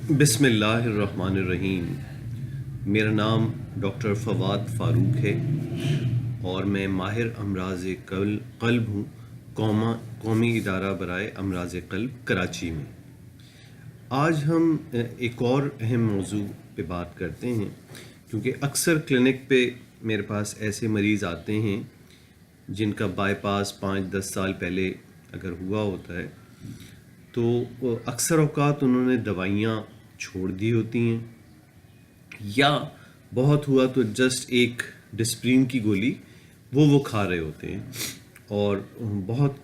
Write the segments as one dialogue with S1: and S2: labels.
S1: بسم اللہ الرحمن الرحیم۔ میرا نام ڈاکٹر فواد فاروق ہے اور میں ماہر امراض قلب ہوں قومی ادارہ برائے امراض قلب کراچی میں۔ آج ہم ایک اور اہم موضوع پہ بات کرتے ہیں، کیونکہ اکثر کلینک پہ میرے پاس ایسے مریض آتے ہیں جن کا بائی پاس 5-10 سال پہلے اگر ہوا ہوتا ہے تو اکثر اوقات انہوں نے دوائیاں چھوڑ دی ہوتی ہیں، یا بہت ہوا تو جسٹ ایک ڈسپرین کی گولی وہ کھا رہے ہوتے ہیں اور بہت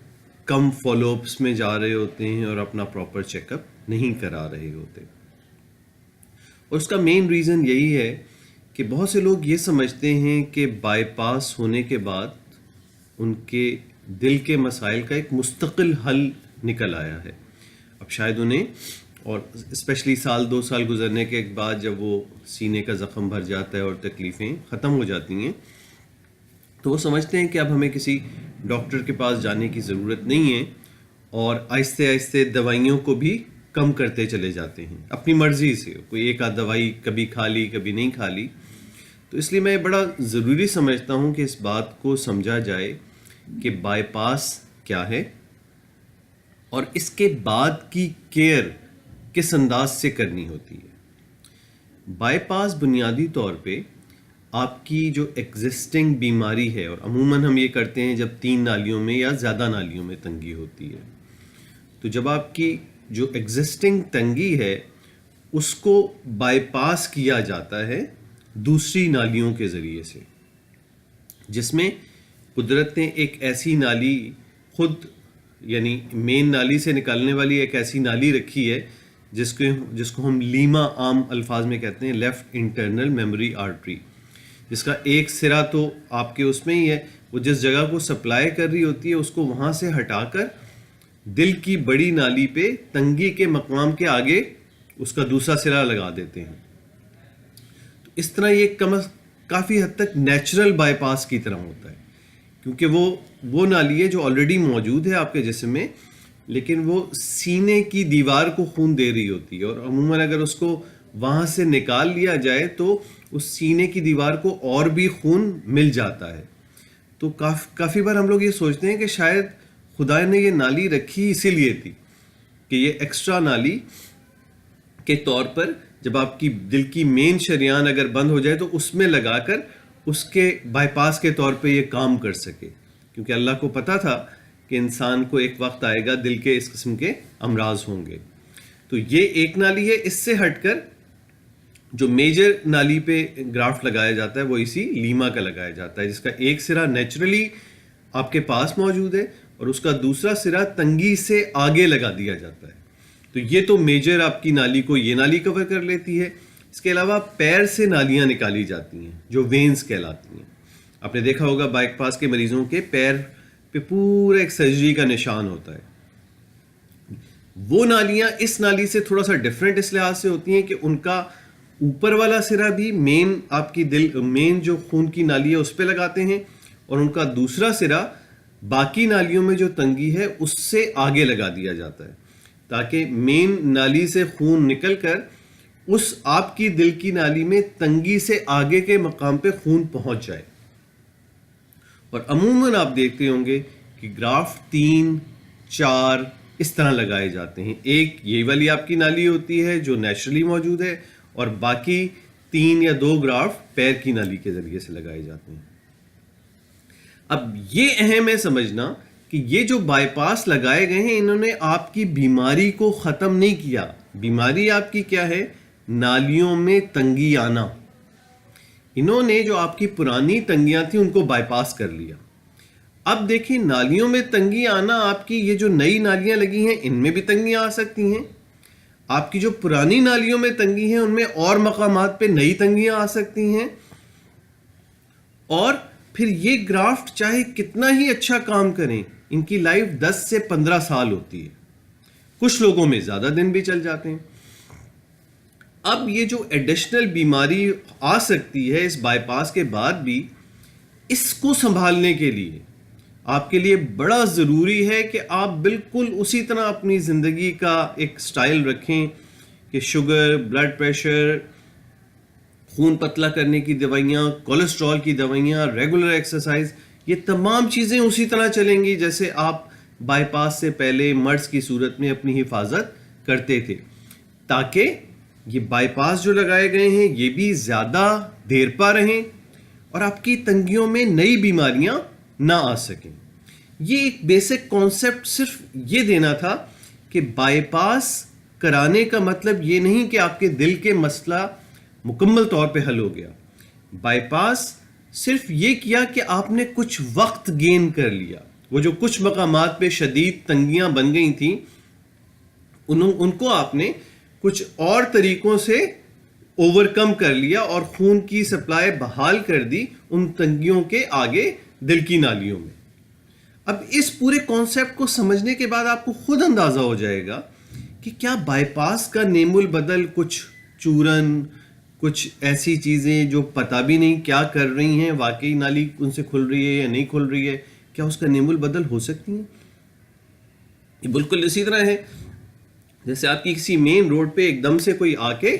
S1: کم فالو اپس میں جا رہے ہوتے ہیں اور اپنا پراپر چیک اپ نہیں کرا رہے ہوتے۔ اور اس کا مین ریزن یہی ہے کہ بہت سے لوگ یہ سمجھتے ہیں کہ بائی پاس ہونے کے بعد ان کے دل کے مسائل کا ایک مستقل حل نکل آیا ہے۔ اب شاید انہیں، اور اسپیشلی 1-2 سال گزرنے کے بعد جب وہ سینے کا زخم بھر جاتا ہے اور تکلیفیں ختم ہو جاتی ہیں، تو وہ سمجھتے ہیں کہ اب ہمیں کسی ڈاکٹر کے پاس جانے کی ضرورت نہیں ہے، اور آہستہ آہستہ دوائیوں کو بھی کم کرتے چلے جاتے ہیں اپنی مرضی سے۔ کوئی ایک آدھ دوائی کبھی کھا لی، کبھی نہیں کھا لی۔ تو اس لیے میں بڑا ضروری سمجھتا ہوں کہ اس بات کو سمجھا جائے کہ بائی پاس کیا ہے اور اس کے بعد کی کیئر کس انداز سے کرنی ہوتی ہے۔ بائی پاس بنیادی طور پہ آپ کی جو ایگزسٹنگ بیماری ہے، اور عموماً ہم یہ کرتے ہیں جب 3 نالیوں میں یا زیادہ نالیوں میں تنگی ہوتی ہے، تو جب آپ کی جو ایگزسٹنگ تنگی ہے اس کو بائی پاس کیا جاتا ہے دوسری نالیوں کے ذریعے سے، جس میں قدرت نے ایک ایسی نالی خود، یعنی مین نالی سے نکالنے والی ایک ایسی نالی رکھی ہے جس کو ہم لیما عام الفاظ میں کہتے ہیں، لیفٹ انٹرنل میموری آرٹری، جس کا ایک سرا تو آپ کے اس میں ہی ہے، وہ جس جگہ کو سپلائی کر رہی ہوتی ہے اس کو وہاں سے ہٹا کر دل کی بڑی نالی پہ تنگی کے مقام کے آگے اس کا دوسرا سرا لگا دیتے ہیں۔ تو اس طرح یہ کافی حد تک نیچرل بائی پاس کی طرح ہوتا ہے، کیونکہ وہ نالی ہے جو آلریڈی موجود ہے آپ کے جسم میں، لیکن وہ سینے کی دیوار کو خون دے رہی ہوتی ہے، اور عموماً اگر اس کو وہاں سے نکال لیا جائے تو اس سینے کی دیوار کو اور بھی خون مل جاتا ہے۔ تو کافی بار ہم لوگ یہ سوچتے ہیں کہ شاید خدا نے یہ نالی رکھی اسی لیے تھی کہ یہ ایکسٹرا نالی کے طور پر جب آپ کی دل کی مین شریان اگر بند ہو جائے تو اس میں لگا کر اس کے بائی پاس کے طور پہ یہ کام کر سکے، کیونکہ اللہ کو پتا تھا کہ انسان کو ایک وقت آئے گا دل کے اس قسم کے امراض ہوں گے۔ تو یہ ایک نالی ہے۔ اس سے ہٹ کر جو میجر نالی پہ گرافٹ لگایا جاتا ہے وہ اسی لیما کا لگایا جاتا ہے، جس کا ایک سرا نیچرلی آپ کے پاس موجود ہے اور اس کا دوسرا سرا تنگی سے آگے لگا دیا جاتا ہے۔ تو یہ تو میجر آپ کی نالی کو یہ نالی کور کر لیتی ہے۔ اس کے علاوہ پیر سے نالیاں نکالی جاتی ہیں جو وینز کہلاتی ہیں۔ آپ نے دیکھا ہوگا بائی پاس کے مریضوں کے پیر پہ پورا ایک سرجری کا نشان ہوتا ہے۔ وہ نالیاں اس نالی سے تھوڑا سا ڈفرینٹ اس لحاظ سے ہوتی ہیں کہ ان کا اوپر والا سرا بھی مین آپ کی مین جو خون کی نالی ہے اس پہ لگاتے ہیں، اور ان کا دوسرا سرا باقی نالیوں میں جو تنگی ہے اس سے آگے لگا دیا جاتا ہے، تاکہ مین نالی سے خون نکل کر اس آپ کی دل کی نالی میں تنگی سے آگے کے مقام پہ خون پہنچ جائے۔ اور عموماً آپ دیکھتے ہوں گے کہ گرافٹ 3-4 اس طرح لگائے جاتے ہیں۔ ایک یہ والی آپ کی نالی ہوتی ہے جو نیچرلی موجود ہے، اور باقی 3 یا 2 گرافٹ پیر کی نالی کے ذریعے سے لگائے جاتے ہیں۔ اب یہ اہم ہے سمجھنا کہ یہ جو بائی پاس لگائے گئے ہیں انہوں نے آپ کی بیماری کو ختم نہیں کیا۔ بیماری آپ کی کیا ہے؟ نالیوں میں تنگی آنا۔ انہوں نے جو آپ کی پرانی تنگیاں تھیں ان کو بائی پاس کر لیا۔ اب دیکھیں، نالیوں میں تنگی آنا، آپ کی یہ جو نئی نالیاں لگی ہیں ان میں بھی تنگیاں آ سکتی ہیں۔ آپ کی جو پرانی نالیوں میں تنگی ہیں ان میں اور مقامات پہ نئی تنگیاں آ سکتی ہیں، اور پھر یہ گرافٹ چاہے کتنا ہی اچھا کام کریں ان کی لائف 10 سے 15 سال ہوتی ہے، کچھ لوگوں میں زیادہ دن بھی چل جاتے ہیں۔ اب یہ جو ایڈیشنل بیماری آ سکتی ہے اس بائی پاس کے بعد بھی، اس کو سنبھالنے کے لیے آپ کے لیے بڑا ضروری ہے کہ آپ بالکل اسی طرح اپنی زندگی کا ایک سٹائل رکھیں کہ شوگر، بلڈ پریشر، خون پتلا کرنے کی دوائیاں، کولیسٹرول کی دوائیاں، ریگولر ایکسرسائز، یہ تمام چیزیں اسی طرح چلیں گی جیسے آپ بائی پاس سے پہلے مرض کی صورت میں اپنی حفاظت کرتے تھے، تاکہ یہ بائی پاس جو لگائے گئے ہیں یہ بھی زیادہ دیر پا رہیں اور آپ کی تنگیوں میں نئی بیماریاں نہ آ سکیں. یہ ایک بیسک کانسیپٹ صرف یہ دینا تھا کہ بائی پاس کرانے کا مطلب یہ نہیں کہ آپ کے دل کے مسئلہ مکمل طور پہ حل ہو گیا. بائی پاس صرف یہ کیا کہ آپ نے کچھ وقت گین کر لیا. وہ جو کچھ مقامات پہ شدید تنگیاں بن گئی تھیں ان کو آپ نے کچھ اور طریقوں سے اوور کم کر لیا اور خون کی سپلائی بحال کر دی ان تنگیوں کے آگے دل کی نالیوں میں. اب اس پورے کانسیپٹ کو سمجھنے کے بعد آپ کو خود اندازہ ہو جائے گا کہ کیا بائی پاس کا نیم البدل کچھ چورن، کچھ ایسی چیزیں جو پتہ بھی نہیں کیا کر رہی ہیں، واقعی نالی ان سے کھل رہی ہے یا نہیں کھل رہی ہے، کیا اس کا نیم البدل ہو سکتی ہیں؟ یہ بالکل اسی طرح ہے جیسے آپ کی کسی مین روڈ پہ ایک دم سے کوئی آ کے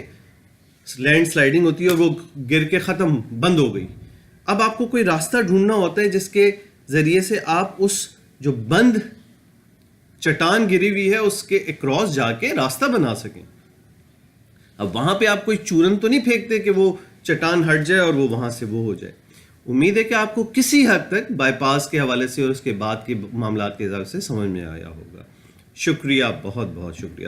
S1: لینڈ سلائڈنگ ہوتی ہے اور وہ گر کے ختم بند ہو گئی. اب آپ کو کوئی راستہ ڈھونڈنا ہوتا ہے جس کے ذریعے سے آپ اس جو بند چٹان گری ہوئی ہے اس کے اکراس جا کے راستہ بنا سکیں. اب وہاں پہ آپ کوئی چورن تو نہیں پھینکتے کہ وہ چٹان ہٹ جائے اور وہ وہاں سے وہ ہو جائے. امید ہے کہ آپ کو کسی حد تک بائی پاس کے حوالے سے اور اس کے بعد کے معاملات کے حساب سے سمجھ میں آیا ہوگا. شکریہ، بہت بہت شکریہ.